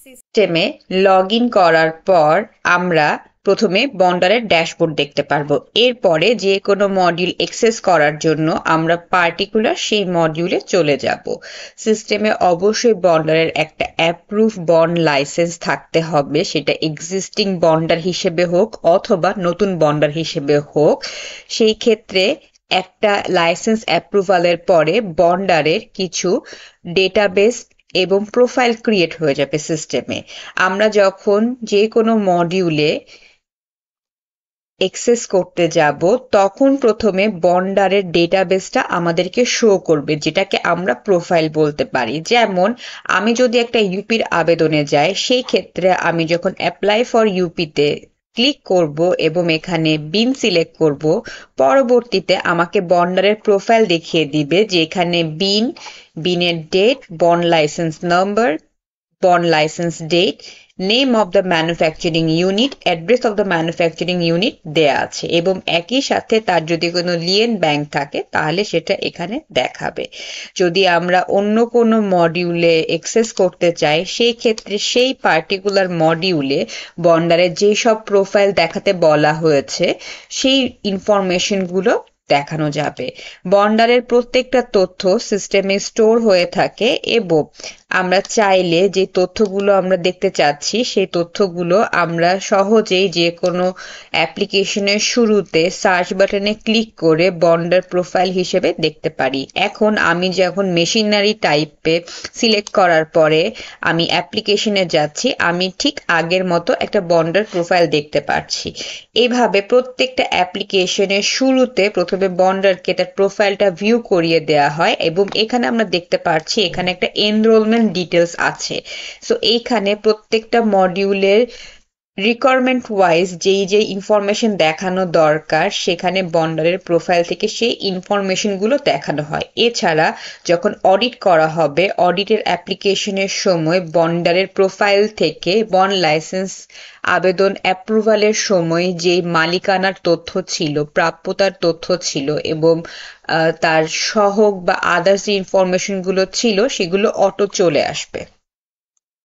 সিস্টেমে log in করার পর আমরা প্রথমে বন্ডারের ড্যাশবোর্ড দেখতে পারবো। এরপরে যে কোনো মডিউল অ্যাক্সেস করার জন্য আমরা পার্টিকুলার সেই মডিউলে চলে যাব। সিস্টেমে অবশ্যই বন্ডারের একটা অ্যাপ্রুভ বন্ড লাইসেন্স থাকতে হবে, সেটা এক্সিস্টিং বন্ডার হিসেবে হোক অথবা নতুন বন্ডার হিসেবে হোক। সেই ক্ষেত্রে একটা লাইসেন্স অ্যাপ্রুভালের পরে বন্ডারের কিছু ডেটাবেস এবং প্রোফাইল ক্রিয়েট হয়ে যাবে সিস্টেমে। আমরা যখন যে কোনো মডিউলে অ্যাক্সেস করতে যাব তখন প্রথমে বন্ডারের ডেটাবেসটা আমাদেরকে শো করবে, যেটাকে আমরা প্রোফাইল বলতে পারি। যেমন আমি যদি একটা ইউপির আবেদনে যাই, সেই ক্ষেত্রে আমি যখন অ্যাপ্লাই ফর ইউপিতে ক্লিক করব এবং এখানে বিন সিলেক্ট করব, পরবর্তীতে আমাকে বন্ডারের প্রোফাইল দেখিয়ে দিবে, যে এখানে বিনের date, bond license number, bond license date, name of the manufacturing unit, address of the manufacturing unit দেয়া আছে এবং একই সাথে তার যদি কোনো লিয়েন ব্যাংক থাকে তাহলে সেটা এখানে দেখাবে। যদি আমরা অন্য কোনো মডিউলে অ্যাক্সেস করতে চাই, সেই ক্ষেত্রে সেই পার্টিকুলার মডিউলে বন্ডারের যেসব প্রোফাইল দেখাতে বলা হয়েছে সেই ইনফরমেশনগুলো দেখানো যাবে। বন্ডারের প্রত্যেকটা তথ্য সিস্টেমে স্টোর হয়ে থাকে এবং আমরা চাইলে যে তথ্যগুলো আমরা দেখতে চাচ্ছি সেই তথ্যগুলো আমরা সহজেই যে কোনো অ্যাপ্লিকেশনের শুরুতে সার্চ বাটনে ক্লিক করে বন্ডার প্রোফাইল হিসেবে দেখতে পারি। এখন আমি যখন মেশিনারি টাইপে সিলেক্ট করার পরে আমি অ্যাপ্লিকেশনে যাচ্ছি, আমি ঠিক আগের মতো একটা বন্ডার প্রোফাইল দেখতে পাচ্ছি। এইভাবে প্রত্যেকটা অ্যাপ্লিকেশনের শুরুতে প্রথমে বন্ডারকে তার প্রোফাইলটা ভিউ করিয়ে দেওয়া হয় এবং এখানে আমরা দেখতে পাচ্ছি এখানে একটা এনরোলমেন্ট ডিটেলস আছে। সো এইখানে প্রত্যেকটা মডিউলের রিকোয়ারমেন্ট ওয়াইজ যেই ইনফরমেশন দেখানো দরকার সেখানে বন্ডারের প্রোফাইল থেকে সেই ইনফরমেশনগুলো দেখানো হয়। এছাড়া যখন অডিট করা হবে, অডিটের অ্যাপ্লিকেশনের সময় বন্ডারের প্রোফাইল থেকে বন্ড লাইসেন্স আবেদন অ্যাপ্রুভালের সময় যে মালিকানার তথ্য ছিল, প্রাপ্যতার তথ্য ছিল এবং তার সহগ বা আদার্স যে ইনফরমেশনগুলো ছিল সেগুলো অটো চলে আসবে।